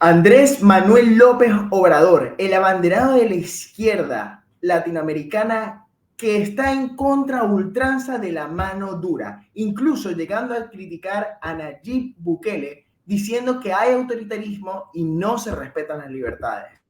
Andrés Manuel López Obrador, el abanderado de la izquierda latinoamericana que está en contra ultranza de la mano dura, incluso llegando a criticar a Nayib Bukele, diciendo que hay autoritarismo y no se respetan las libertades.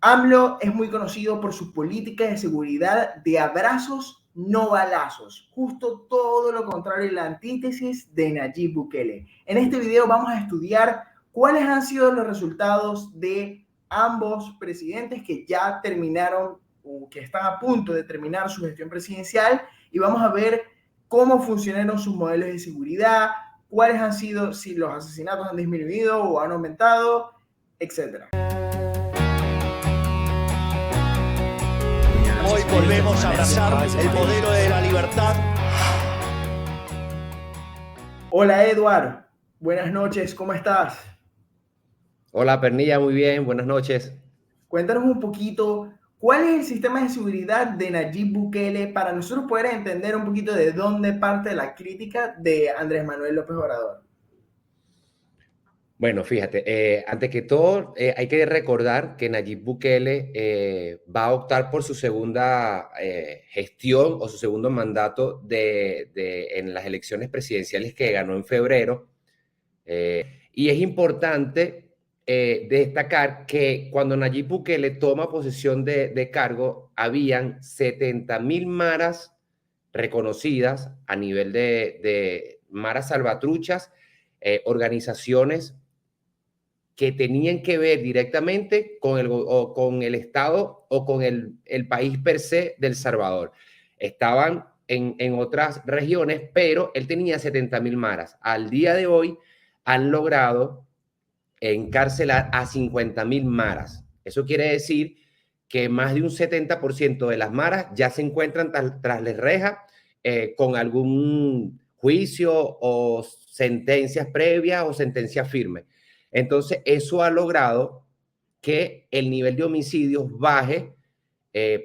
AMLO es muy conocido por su política de seguridad de abrazos, no balazos. Justo todo lo contrario, la antítesis de Nayib Bukele. En este video vamos a estudiar cuáles han sido los resultados de ambos presidentes que ya terminaron o que están a punto de terminar su gestión presidencial, y vamos a ver cómo funcionaron sus modelos de seguridad, cuáles han sido, si los asesinatos han disminuido o han aumentado, etcétera. Hoy volvemos a abrazar el modelo de la libertad. Hola Edward, buenas noches, ¿cómo estás? Hola Pernilla, muy bien, buenas noches. Cuéntanos un poquito, ¿cuál es el sistema de seguridad de Nayib Bukele para nosotros poder entender un poquito de dónde parte la crítica de Andrés Manuel López Obrador? Bueno, fíjate, antes que todo hay que recordar que Nayib Bukele va a optar por su segunda gestión o su segundo mandato en las elecciones presidenciales que ganó en febrero. Y es importante destacar que cuando Nayib Bukele toma posesión de cargo, habían 70,000 maras reconocidas a nivel de maras salvatruchas, organizaciones que tenían que ver directamente con el Estado o con el país per se del Salvador. Estaban en otras regiones, pero él tenía 70,000 maras. Al día de hoy han logrado encarcelar a 50,000 maras. Eso quiere decir que más de un 70% de las maras ya se encuentran tras las rejas con algún juicio o sentencias previas o sentencias firmes. Entonces, eso ha logrado que el nivel de homicidios baje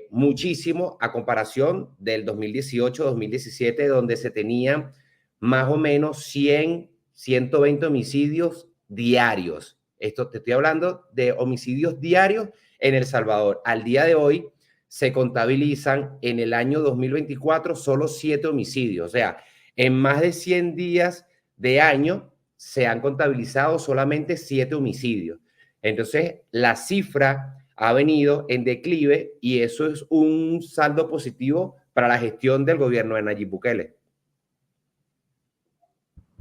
muchísimo a comparación del 2018-2017, donde se tenían más o menos 100, 120 homicidios diarios. Esto te estoy hablando de homicidios diarios en El Salvador. Al día de hoy se contabilizan en el año 2024 solo 7 homicidios. O sea, en más de 100 días de año se han contabilizado solamente 7 homicidios. Entonces, la cifra ha venido en declive y eso es un saldo positivo para la gestión del gobierno de Nayib Bukele.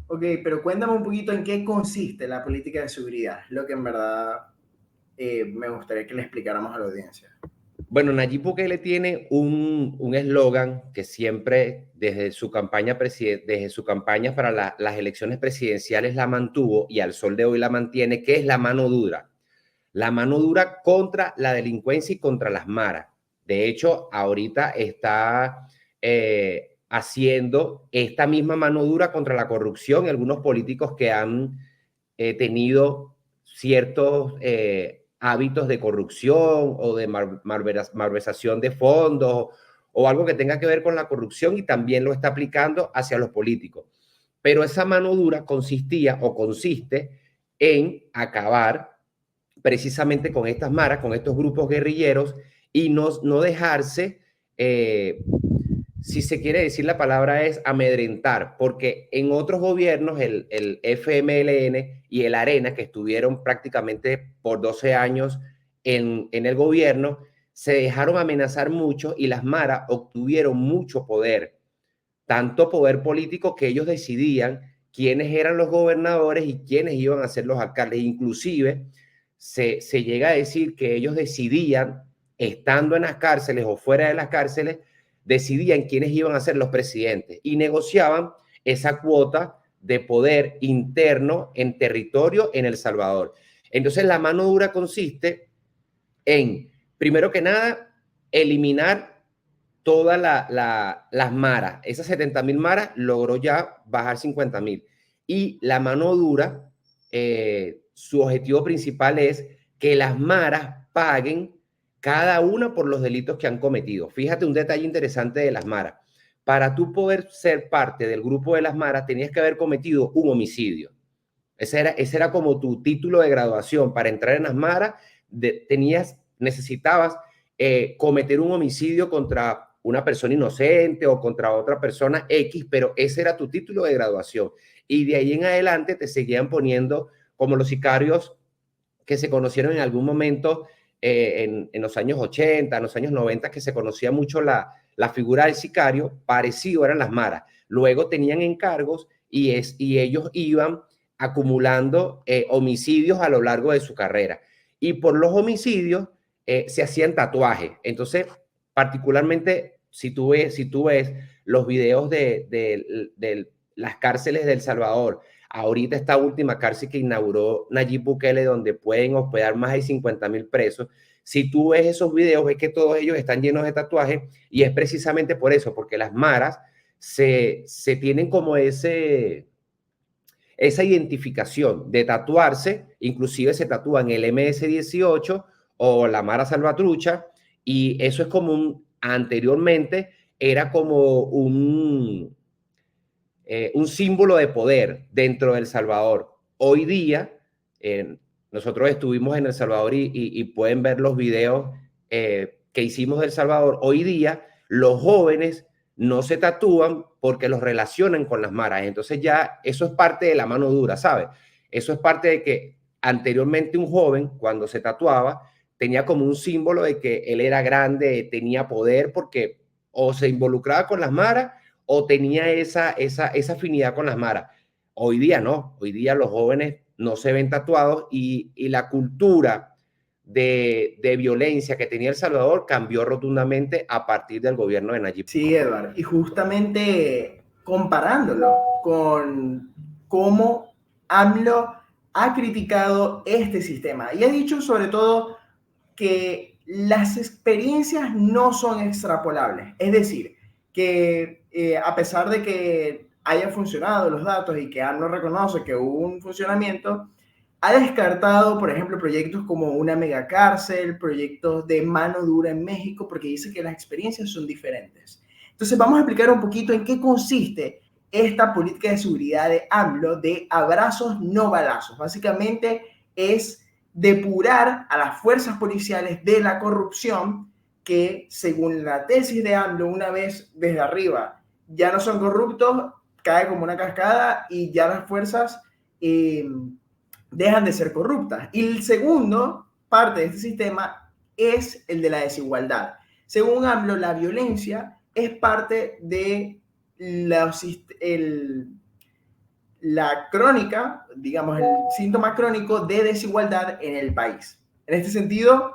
Ok, pero cuéntame un poquito en qué consiste la política de seguridad, lo que en verdad me gustaría que le explicáramos a la audiencia. Bueno, Nayib Bukele tiene un eslogan que siempre desde su campaña para las elecciones presidenciales la mantuvo y al sol de hoy la mantiene, que es la mano dura. La mano dura contra la delincuencia y contra las maras. De hecho, ahorita está haciendo esta misma mano dura contra la corrupción y algunos políticos que han tenido ciertos hábitos de corrupción o de malversación de fondos o algo que tenga que ver con la corrupción, y también lo está aplicando hacia los políticos. Pero esa mano dura consistía o consiste en acabar precisamente con estas maras, con estos grupos guerrilleros, y no dejarse, si se quiere decir la palabra es amedrentar, porque en otros gobiernos, el FMLN y el ARENA, que estuvieron prácticamente por 12 años en el gobierno, se dejaron amenazar mucho y las maras obtuvieron mucho poder, tanto poder político que ellos decidían quiénes eran los gobernadores y quiénes iban a ser los alcaldes. Inclusive se llega a decir que ellos decidían, estando en las cárceles o fuera de las cárceles, decidían quiénes iban a ser los presidentes y negociaban esa cuota de poder interno en territorio en El Salvador. Entonces, la mano dura consiste en, primero que nada, eliminar todas las maras. Esas 70,000 maras logró ya bajar 50,000. Y la mano dura, su objetivo principal es que las maras paguen cada una por los delitos que han cometido. Fíjate un detalle interesante de las maras. Para tú poder ser parte del grupo de las maras, tenías que haber cometido un homicidio. Ese era como tu título de graduación. Para entrar en las maras, necesitabas cometer un homicidio contra una persona inocente o contra otra persona X, pero ese era tu título de graduación. Y de ahí en adelante te seguían poniendo como los sicarios que se conocieron en algún momento en los años 80, en los años 90, que se conocía mucho la figura del sicario, parecido eran las maras. Luego tenían encargos y ellos iban acumulando homicidios a lo largo de su carrera. Y por los homicidios se hacían tatuajes. Entonces, particularmente, si tú ves los videos de las cárceles de El Salvador, ahorita esta última cárcel que inauguró Nayib Bukele, donde pueden hospedar más de 50,000 presos, si tú ves esos videos, ves que todos ellos están llenos de tatuajes, y es precisamente por eso, porque las maras se tienen como esa identificación de tatuarse, inclusive se tatúan el MS-18 o la Mara Salvatrucha, y eso es como anteriormente era como un símbolo de poder dentro de El Salvador. Hoy día, nosotros estuvimos en El Salvador y pueden ver los videos que hicimos de El Salvador. Hoy día, los jóvenes no se tatúan porque los relacionan con las maras. Entonces ya eso es parte de la mano dura, ¿sabes? Eso es parte de que anteriormente un joven, cuando se tatuaba, tenía como un símbolo de que él era grande, tenía poder, porque o se involucraba con las maras o tenía esa afinidad con las maras. Hoy día no, hoy día los jóvenes no se ven tatuados y la cultura de violencia que tenía El Salvador cambió rotundamente a partir del gobierno de Nayib. Sí, Edward, y justamente comparándolo con cómo AMLO ha criticado este sistema y ha dicho sobre todo que las experiencias no son extrapolables, es decir, que a pesar de que hayan funcionado los datos y que AMLO reconoce que hubo un funcionamiento, ha descartado, por ejemplo, proyectos como una megacárcel, proyectos de mano dura en México, porque dice que las experiencias son diferentes. Entonces, vamos a explicar un poquito en qué consiste esta política de seguridad de AMLO de abrazos, no balazos. Básicamente es depurar a las fuerzas policiales de la corrupción que, según la tesis de AMLO, una vez desde arriba ya no son corruptos, cae como una cascada y ya las fuerzas dejan de ser corruptas. Y el segundo parte de este sistema es el de la desigualdad. Según AMLO, la violencia es parte de la crónica, digamos, el síntoma crónico de desigualdad en el país. En este sentido,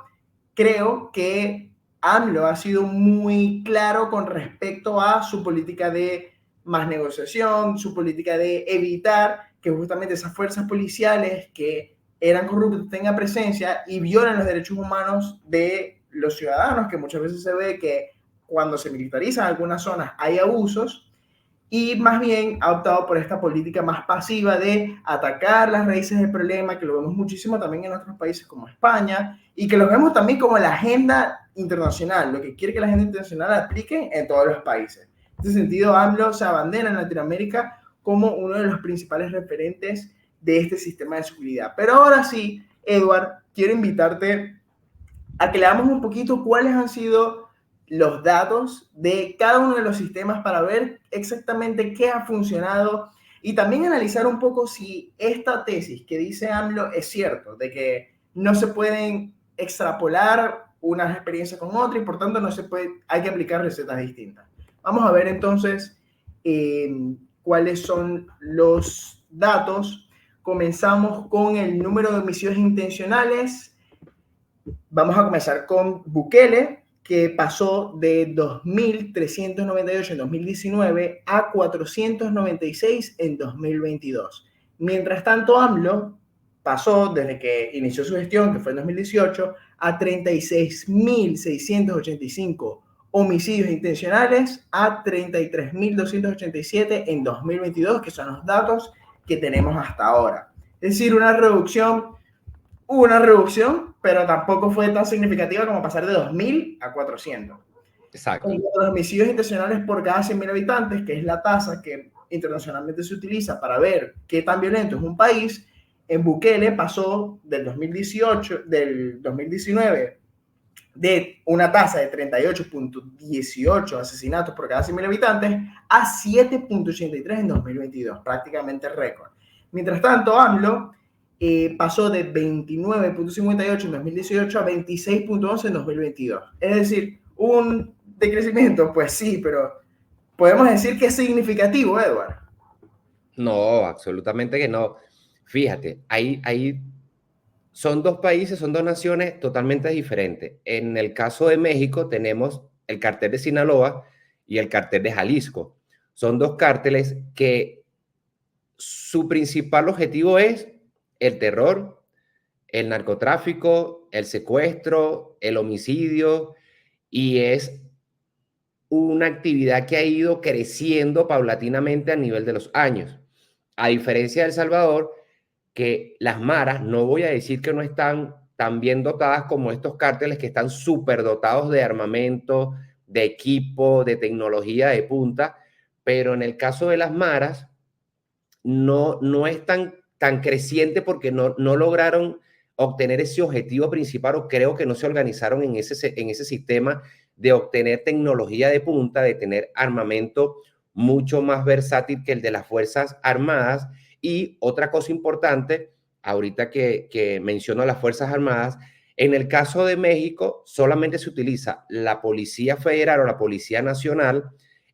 creo que AMLO ha sido muy claro con respecto a su política de más negociación, su política de evitar que justamente esas fuerzas policiales que eran corruptas tengan presencia y violan los derechos humanos de los ciudadanos, que muchas veces se ve que cuando se militarizan algunas zonas hay abusos, y más bien ha optado por esta política más pasiva de atacar las raíces del problema, que lo vemos muchísimo también en otros países como España, y que lo vemos también como la agenda internacional, lo que quiere que la agenda internacional aplique en todos los países. En este sentido, AMLO se abandera en Latinoamérica como uno de los principales referentes de este sistema de seguridad. Pero ahora sí, Edward, quiero invitarte a que leamos un poquito cuáles han sido los datos de cada uno de los sistemas para ver exactamente qué ha funcionado y también analizar un poco si esta tesis que dice AMLO es cierto, de que no se pueden extrapolar unas experiencias con otras y por tanto hay que aplicar recetas distintas. Vamos a ver entonces cuáles son los datos. Comenzamos con el número de homicidios intencionales. Vamos a comenzar con Bukele, que pasó de 2.398 en 2019 a 496 en 2022. Mientras tanto, AMLO pasó desde que inició su gestión, que fue en 2018, a 36.685 homicidios intencionales a 33.287 en 2022, que son los datos que tenemos hasta ahora. Es decir, hubo una reducción, pero tampoco fue tan significativa como pasar de 2.000 a 400. Exacto. Los homicidios intencionales por cada 100.000 habitantes, que es la tasa que internacionalmente se utiliza para ver qué tan violento es un país, En Bukele pasó del 2019, de una tasa de 38.18 asesinatos por cada 100.000 habitantes a 7.83 en 2022, prácticamente récord. Mientras tanto, AMLO pasó de 29.58 en 2018 a 26.11 en 2022. Es decir, un decrecimiento, pues sí, pero podemos decir que es significativo, Edward. No, absolutamente que no. Fíjate, ahí son dos países, son dos naciones totalmente diferentes. En el caso de México tenemos el cártel de Sinaloa y el cártel de Jalisco. Son dos cárteles que su principal objetivo es el terror, el narcotráfico, el secuestro, el homicidio, y es una actividad que ha ido creciendo paulatinamente a nivel de los años. A diferencia de El Salvador, que las maras, no voy a decir que no están tan bien dotadas como estos cárteles que están súper dotados de armamento, de equipo, de tecnología de punta, pero en el caso de las maras no es tan creciente porque no lograron obtener ese objetivo principal, o creo que no se organizaron en ese sistema de obtener tecnología de punta, de tener armamento mucho más versátil que el de las Fuerzas Armadas. Y otra cosa importante, ahorita que menciono las Fuerzas Armadas, en el caso de México solamente se utiliza la Policía Federal o la Policía Nacional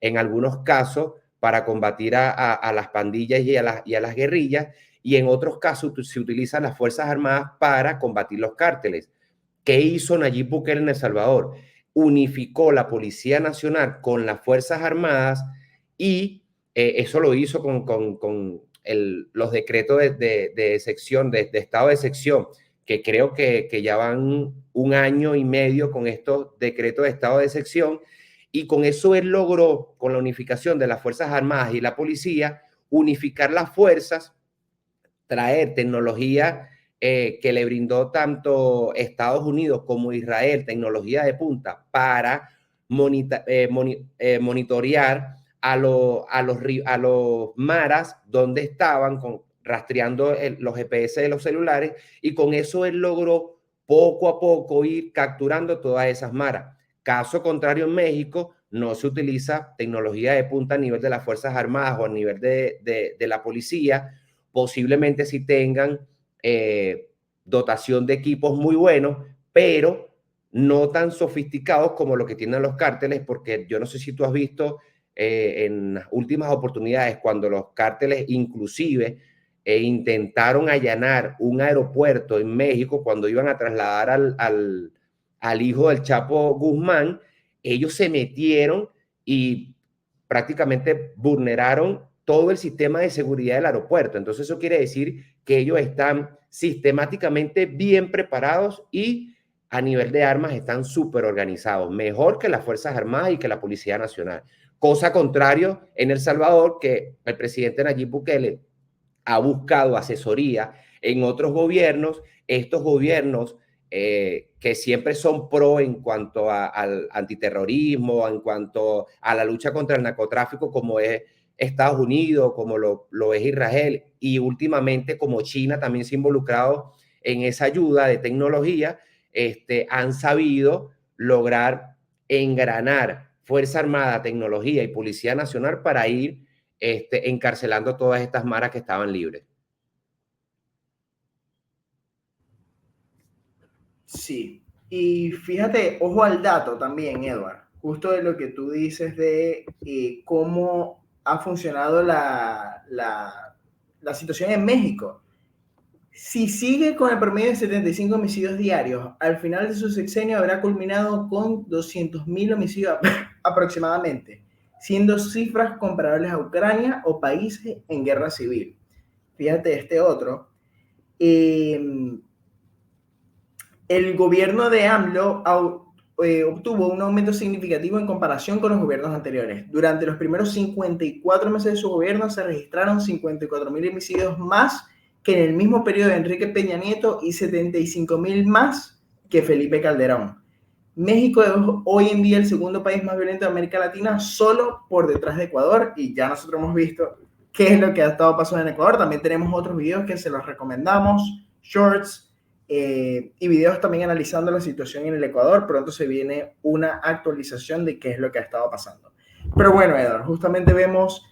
en algunos casos para combatir a las pandillas y a las guerrillas, y en otros casos se utilizan las Fuerzas Armadas para combatir los cárteles. ¿Qué hizo Nayib Bukele en El Salvador? Unificó la Policía Nacional con las Fuerzas Armadas, y eso lo hizo con los decretos de sección, de estado de sección, que creo que ya van 1 año y medio con estos decretos de estado de sección, y con eso él logró, con la unificación de las Fuerzas Armadas y la policía, unificar las fuerzas, traer tecnología que le brindó tanto Estados Unidos como Israel, tecnología de punta, para monitorear a los maras donde estaban, rastreando los GPS de los celulares, y con eso él logró poco a poco ir capturando todas esas maras. Caso contrario, en México no se utiliza tecnología de punta a nivel de las Fuerzas Armadas o a nivel de la policía. Posiblemente sí tengan dotación de equipos muy buenos, pero no tan sofisticados como lo que tienen los cárteles, porque yo no sé si tú has visto en las últimas oportunidades cuando los cárteles inclusive intentaron allanar un aeropuerto en México cuando iban a trasladar al hijo del Chapo Guzmán. Ellos se metieron y prácticamente vulneraron todo el sistema de seguridad del aeropuerto. Entonces eso quiere decir que ellos están sistemáticamente bien preparados y a nivel de armas están súper organizados, mejor que las Fuerzas Armadas y que la Policía Nacional. Cosa contrario en El Salvador, que el presidente Nayib Bukele ha buscado asesoría en otros gobiernos, estos gobiernos que siempre son pro en cuanto al antiterrorismo, en cuanto a la lucha contra el narcotráfico, como es Estados Unidos, como lo es Israel, y últimamente como China también se ha involucrado en esa ayuda de tecnología, han sabido lograr engranar Fuerza Armada, tecnología y Policía Nacional para ir encarcelando todas estas maras que estaban libres. Sí, y fíjate, ojo al dato también, Edward, justo de lo que tú dices de cómo ha funcionado la situación en México. Si sigue con el promedio de 75 homicidios diarios, al final de su sexenio habrá culminado con 200.000 homicidios aproximadamente, siendo cifras comparables a Ucrania o países en guerra civil. Fíjate este otro. El gobierno de AMLO obtuvo un aumento significativo en comparación con los gobiernos anteriores. Durante los primeros 54 meses de su gobierno se registraron 54.000 homicidios más que en el mismo periodo de Enrique Peña Nieto y 75.000 más que Felipe Calderón. México es hoy en día el segundo país más violento de América Latina, solo por detrás de Ecuador, y ya nosotros hemos visto qué es lo que ha estado pasando en Ecuador. También tenemos otros videos que se los recomendamos, shorts, y videos también analizando la situación en el Ecuador. Pronto se viene una actualización de qué es lo que ha estado pasando. Pero bueno, Edward, justamente vemos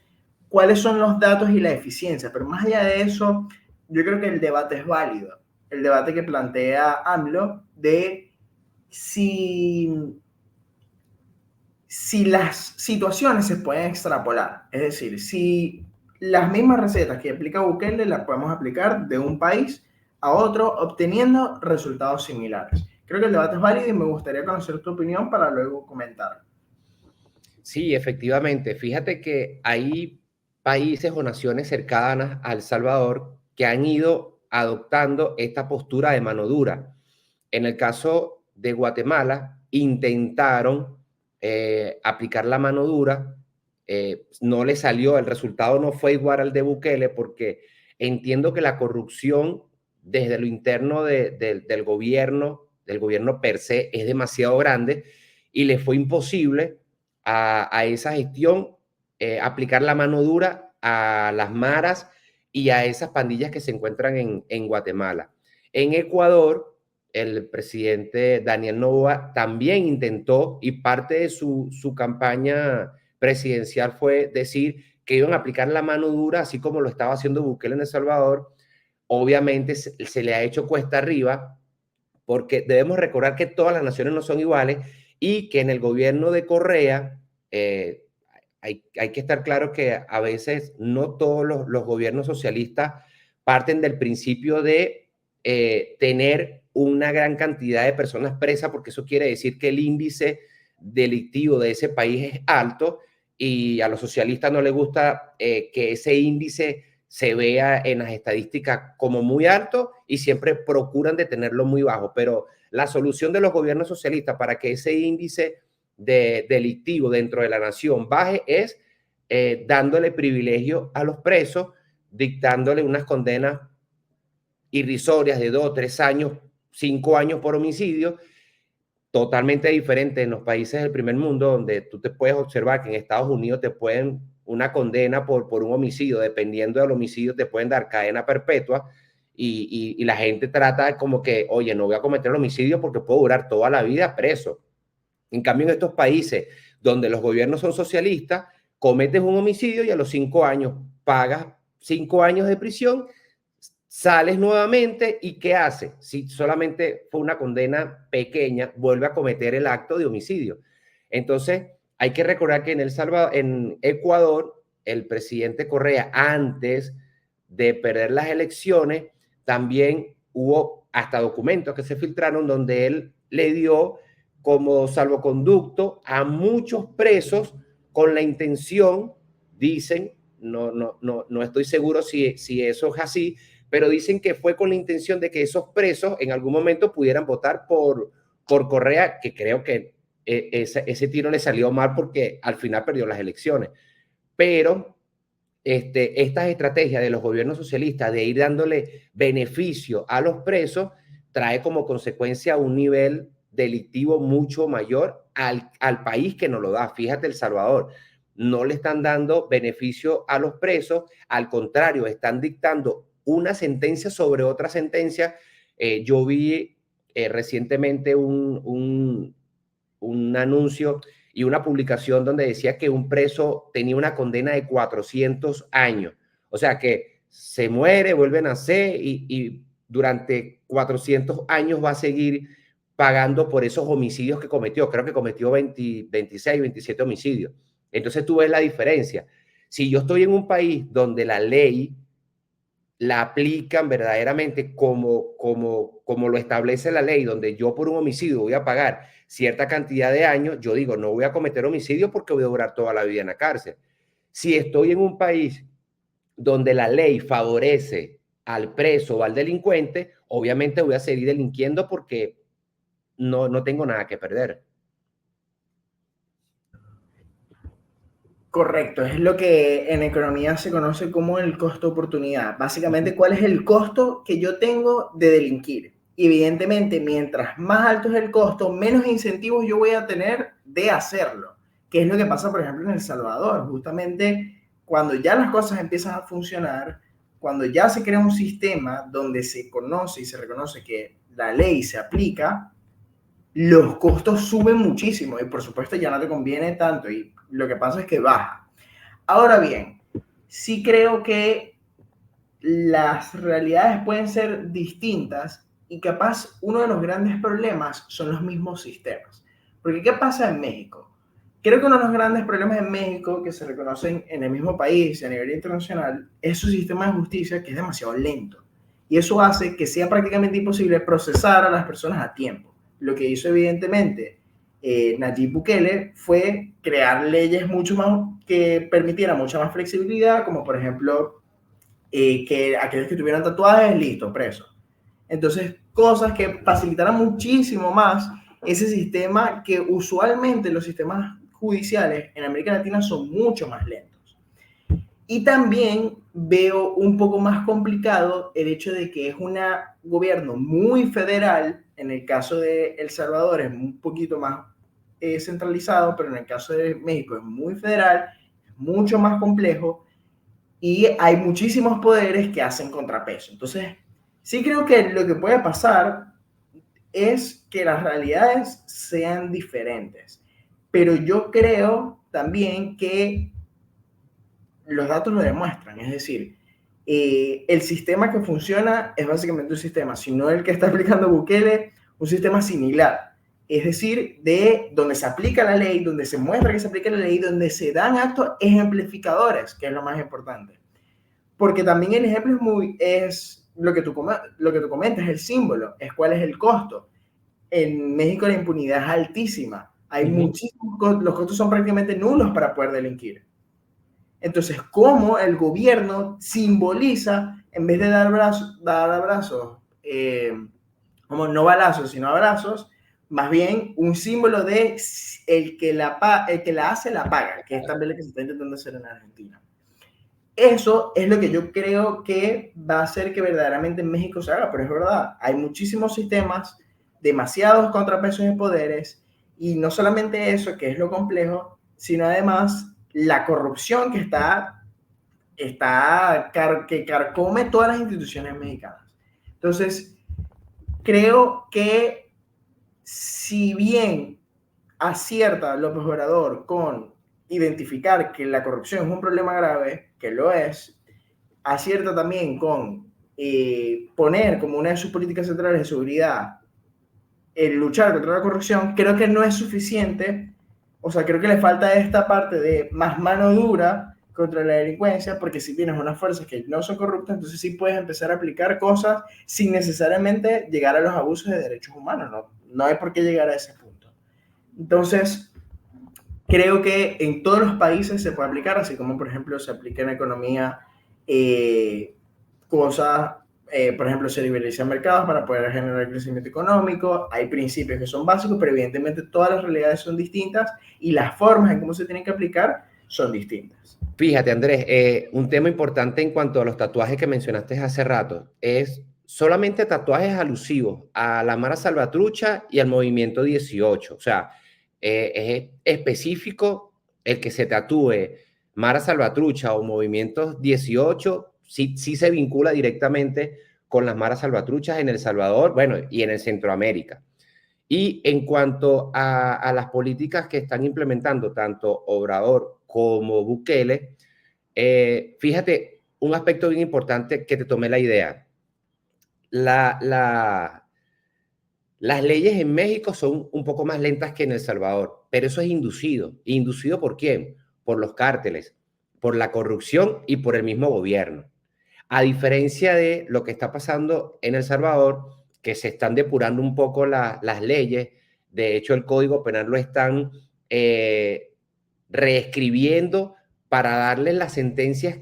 cuáles son los datos y la eficiencia, pero más allá de eso, yo creo que el debate es válido. El debate que plantea AMLO de si las situaciones se pueden extrapolar. Es decir, si las mismas recetas que aplica Bukele las podemos aplicar de un país a otro obteniendo resultados similares. Creo que el debate es válido y me gustaría conocer tu opinión para luego comentar. Sí, efectivamente. Fíjate que hay países o naciones cercanas a El Salvador que han ido adoptando esta postura de mano dura. En el caso de Guatemala, intentaron aplicar la mano dura, no le salió, el resultado no fue igual al de Bukele, porque entiendo que la corrupción desde lo interno del gobierno per se, es demasiado grande y le fue imposible a esa gestión aplicar la mano dura a las maras y a esas pandillas que se encuentran en Guatemala. En Ecuador, el presidente Daniel Noboa también intentó, y parte de su campaña presidencial fue decir que iban a aplicar la mano dura, así como lo estaba haciendo Bukele en El Salvador. Obviamente se le ha hecho cuesta arriba, porque debemos recordar que todas las naciones no son iguales y que en el gobierno de Correa hay que estar claro que a veces no todos los gobiernos socialistas parten del principio de tener una gran cantidad de personas presas, porque eso quiere decir que el índice delictivo de ese país es alto, y a los socialistas no les gusta que ese índice se vea en las estadísticas como muy alto y siempre procuran de tenerlo muy bajo. Pero la solución de los gobiernos socialistas para que ese índice delictivo dentro de la nación baje es dándole privilegio a los presos, dictándole unas condenas irrisorias de 2, 3 años, 5 años por homicidio, totalmente diferente en los países del primer mundo, donde tú te puedes observar que en Estados Unidos te pueden una condena por un homicidio, dependiendo del homicidio te pueden dar cadena perpetua, y la gente trata como que, oye, no voy a cometer el homicidio porque puedo durar toda la vida preso. En cambio, en estos países donde los gobiernos son socialistas, cometes un homicidio y a los 5 años pagas 5 años de prisión, sales nuevamente, y ¿qué hace? Si solamente fue una condena pequeña, vuelve a cometer el acto de homicidio. Entonces, hay que recordar que en Ecuador, el presidente Correa, antes de perder las elecciones, también hubo hasta documentos que se filtraron donde él le dio como salvoconducto a muchos presos con la intención, dicen, no estoy seguro si eso es así, pero dicen que fue con la intención de que esos presos en algún momento pudieran votar por Correa, que creo que ese tiro le salió mal porque al final perdió las elecciones. Pero estas estrategias de los gobiernos socialistas de ir dándole beneficio a los presos trae como consecuencia un nivel delictivo mucho mayor al país que nos lo da. Fíjate, El Salvador, no le están dando beneficio a los presos, al contrario, están dictando una sentencia sobre otra sentencia. Yo vi recientemente un anuncio y una publicación donde decía que un preso tenía una condena de 400 años. O sea, que se muere, vuelve a nacer y durante 400 años va a seguir pagando por esos homicidios que cometió. Creo que cometió 26, 27 homicidios. Entonces tú ves la diferencia. Si yo estoy en un país donde la ley la aplican verdaderamente como lo establece la ley, donde yo por un homicidio voy a pagar cierta cantidad de años, yo digo, no voy a cometer homicidio porque voy a durar toda la vida en la cárcel. Si estoy en un país donde la ley favorece al preso o al delincuente, obviamente voy a seguir delinquiendo porque no tengo nada que perder. Correcto, es lo que en economía se conoce como el costo oportunidad. Básicamente, ¿cuál es el costo que yo tengo de delinquir? Y evidentemente, mientras más alto es el costo, menos incentivos yo voy a tener de hacerlo. ¿Qué es lo que pasa, por ejemplo, en El Salvador? Justamente cuando ya las cosas empiezan a funcionar, cuando ya se crea un sistema donde se conoce y se reconoce que la ley se aplica, los costos suben muchísimo y por supuesto ya no te conviene tanto y lo que pasa es que baja. Ahora bien, sí creo que las realidades pueden ser distintas y capaz uno de los grandes problemas son los mismos sistemas. Porque ¿qué pasa en México? Creo que uno de los grandes problemas en México que se reconocen en el mismo país y a nivel internacional es su sistema de justicia que es demasiado lento. Y eso hace que sea prácticamente imposible procesar a las personas a tiempo. Lo que hizo evidentemente Nayib Bukele fue crear leyes mucho más que permitieran mucha más flexibilidad, como por ejemplo que aquellos que tuvieran tatuajes, listo, preso. Entonces, cosas que facilitaran muchísimo más ese sistema que usualmente los sistemas judiciales en América Latina son mucho más lentos. Y también veo un poco más complicado el hecho de que es un gobierno muy federal. En el caso de El Salvador es un poquito más centralizado, pero en el caso de México es muy federal, mucho más complejo y hay muchísimos poderes que hacen contrapeso. Entonces, sí creo que lo que puede pasar es que las realidades sean diferentes, pero yo creo también que los datos lo demuestran, es decir, el sistema que funciona es básicamente un sistema, si no el que está aplicando Bukele, un sistema similar, es decir, de donde se aplica la ley, donde se muestra que se aplica la ley, donde se dan actos ejemplificadores, que es lo más importante. Porque también el ejemplo es lo que tú comentas, el símbolo, es cuál es el costo. En México la impunidad es altísima, hay muchísimos, los costos son prácticamente nulos para poder delinquir. Entonces, ¿cómo el gobierno simboliza, en vez de dar abrazos, como no balazos, sino abrazos, más bien un símbolo de el que la hace la paga, que es también lo que se está intentando hacer en Argentina? Eso es lo que yo creo que va a hacer que verdaderamente en México se haga, pero es verdad, hay muchísimos sistemas, demasiados contrapesos de poderes, y no solamente eso, que es lo complejo, sino además la corrupción que carcome todas las instituciones mexicanas. Entonces, creo que si bien acierta López Obrador con identificar que la corrupción es un problema grave, que lo es, acierta también con poner como una de sus políticas centrales de seguridad el luchar contra la corrupción, creo que no es suficiente. O sea, creo que le falta esta parte de más mano dura contra la delincuencia, porque si tienes unas fuerzas que no son corruptas, entonces sí puedes empezar a aplicar cosas sin necesariamente llegar a los abusos de derechos humanos. No hay por qué llegar a ese punto. Entonces, creo que en todos los países se puede aplicar, así como por ejemplo se aplica en economía cosas, por ejemplo, se liberalizan mercados para poder generar crecimiento económico. Hay principios que son básicos, pero evidentemente todas las realidades son distintas y las formas en cómo se tienen que aplicar son distintas. Fíjate, Andrés, un tema importante en cuanto a los tatuajes que mencionaste hace rato es solamente tatuajes alusivos a la Mara Salvatrucha y al Movimiento 18. O sea, es específico el que se tatúe Mara Salvatrucha o Movimiento 18, sí se vincula directamente con las Maras Salvatruchas en El Salvador, bueno, y en el Centroamérica. Y en cuanto a las políticas que están implementando tanto Obrador como Bukele, fíjate, un aspecto bien importante que te tomé la idea. Las leyes en México son un poco más lentas que en El Salvador, pero eso es inducido. ¿Inducido por quién? Por los cárteles, por la corrupción y por el mismo gobierno. A diferencia de lo que está pasando en El Salvador, que se están depurando un poco las leyes. De hecho, el Código Penal lo están reescribiendo para darle las sentencias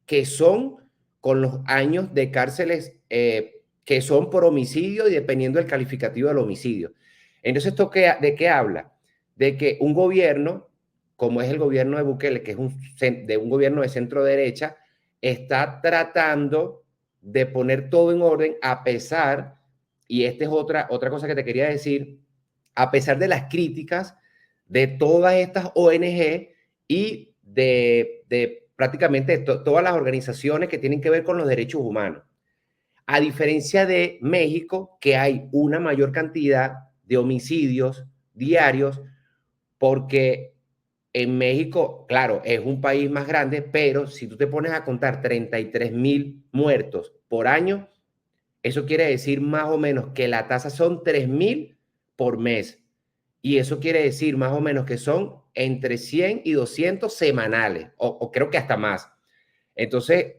que son con los años de cárceles que son por homicidio y dependiendo del calificativo del homicidio. Entonces, ¿esto de qué habla? De que un gobierno, como es el gobierno de Bukele, que es un gobierno de centro derecha, está tratando de poner todo en orden a pesar, y esta es otra cosa que te quería decir, a pesar de las críticas de todas estas ONG y de prácticamente todas las organizaciones que tienen que ver con los derechos humanos. A diferencia de México, que hay una mayor cantidad de homicidios diarios, porque en México, claro, es un país más grande, pero si tú te pones a contar 33,000 muertos por año, eso quiere decir más o menos que la tasa son 3,000 por mes. Y eso quiere decir más o menos que son entre 100 y 200 semanales, o creo que hasta más. Entonces,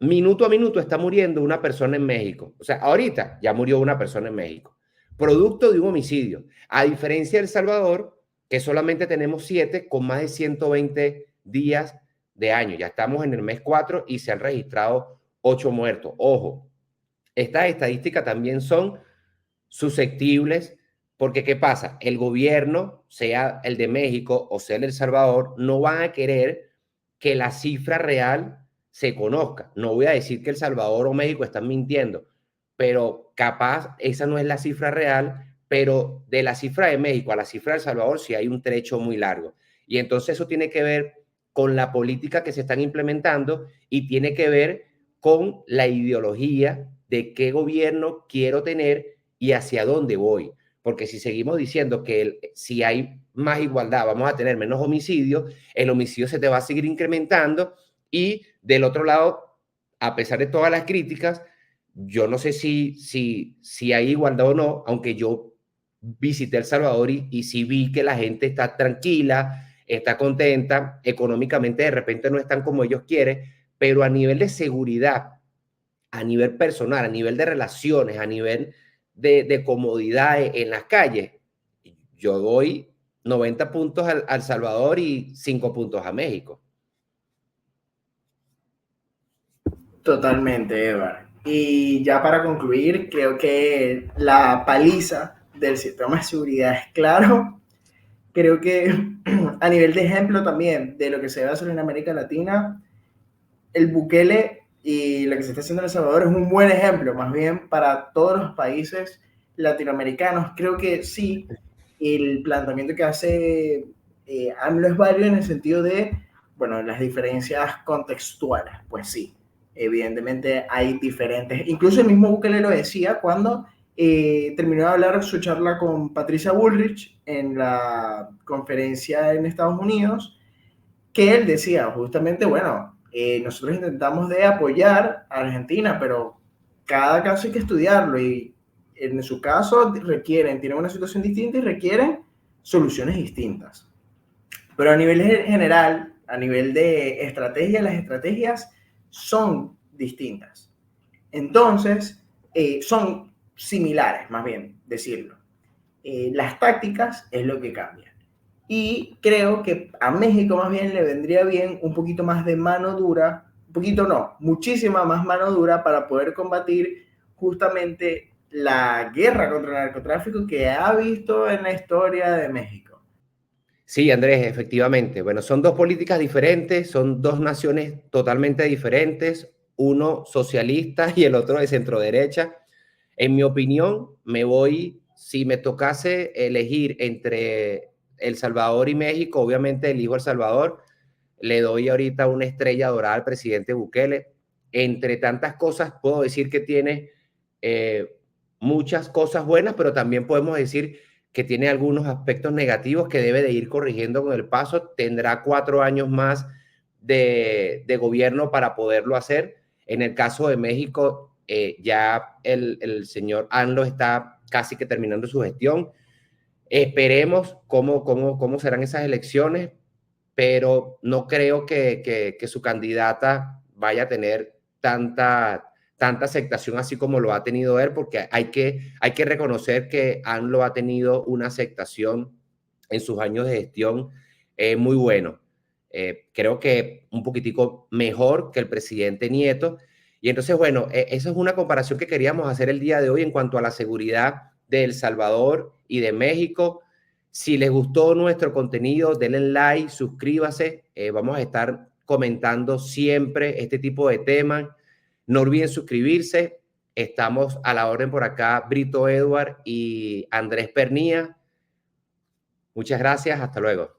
minuto a minuto está muriendo una persona en México. O sea, ahorita ya murió una persona en México, producto de un homicidio. A diferencia de El Salvador, que solamente tenemos 7 con más de 120 días de año. Ya estamos en el mes 4 y se han registrado 8 muertos. Ojo, estas estadísticas también son susceptibles porque, ¿qué pasa? El gobierno, sea el de México o sea el de El Salvador, no van a querer que la cifra real se conozca. No voy a decir que El Salvador o México están mintiendo, pero capaz esa no es la cifra real, pero de la cifra de México a la cifra de El Salvador sí hay un trecho muy largo. Y entonces eso tiene que ver con la política que se están implementando y tiene que ver con la ideología de qué gobierno quiero tener y hacia dónde voy. Porque si seguimos diciendo que si hay más igualdad vamos a tener menos homicidios, el homicidio se te va a seguir incrementando y del otro lado, a pesar de todas las críticas, yo no sé si hay igualdad o no, aunque yo visité El Salvador y sí vi que la gente está tranquila, está contenta, económicamente de repente no están como ellos quieren, pero a nivel de seguridad, a nivel personal, a nivel de relaciones, a nivel de comodidad en las calles, yo doy 90 puntos al Salvador y 5 puntos a México. Totalmente, Eva. Y ya para concluir, creo que la paliza del sistema de seguridad es claro. Creo que a nivel de ejemplo también de lo que se debe hacer en América Latina, el Bukele y lo que se está haciendo en El Salvador es un buen ejemplo, más bien para todos los países latinoamericanos. Creo que sí, el planteamiento que hace AMLO es válido en el sentido de, bueno, las diferencias contextuales, pues sí, evidentemente hay diferentes, incluso el mismo Bukele lo decía cuando terminó de hablar su charla con Patricia Bullrich en la conferencia en Estados Unidos, que él decía justamente, bueno, nosotros intentamos de apoyar a Argentina, pero cada caso hay que estudiarlo y en su caso tienen una situación distinta y requieren soluciones distintas. Pero a nivel general, a nivel de estrategia, las estrategias son distintas. Entonces, son similares, más bien decirlo. Las tácticas es lo que cambia. Y creo que a México más bien le vendría bien un poquito más de mano dura, un poquito no, muchísima más mano dura para poder combatir justamente la guerra contra el narcotráfico que ha visto en la historia de México. Sí, Andrés, efectivamente. Bueno, son dos políticas diferentes, son dos naciones totalmente diferentes, uno socialista y el otro de centro derecha. En mi opinión, si me tocase elegir entre El Salvador y México, obviamente elijo El Salvador, le doy ahorita una estrella dorada al presidente Bukele. Entre tantas cosas, puedo decir que tiene muchas cosas buenas, pero también podemos decir que tiene algunos aspectos negativos que debe de ir corrigiendo con el paso. Tendrá 4 años más de gobierno para poderlo hacer. En el caso de México, ya el señor AMLO está casi que terminando su gestión. Esperemos cómo serán esas elecciones, pero no creo que su candidata vaya a tener tanta aceptación así como lo ha tenido él, porque hay que reconocer que AMLO ha tenido una aceptación en sus años de gestión muy bueno. Creo que un poquitico mejor que el presidente Nieto. Y entonces, bueno, esa es una comparación que queríamos hacer el día de hoy en cuanto a la seguridad de El Salvador y de México. Si les gustó nuestro contenido, denle like, suscríbase. Vamos a estar comentando siempre este tipo de temas. No olviden suscribirse. Estamos a la orden por acá, Brito Edward y Andrés Pernía. Muchas gracias. Hasta luego.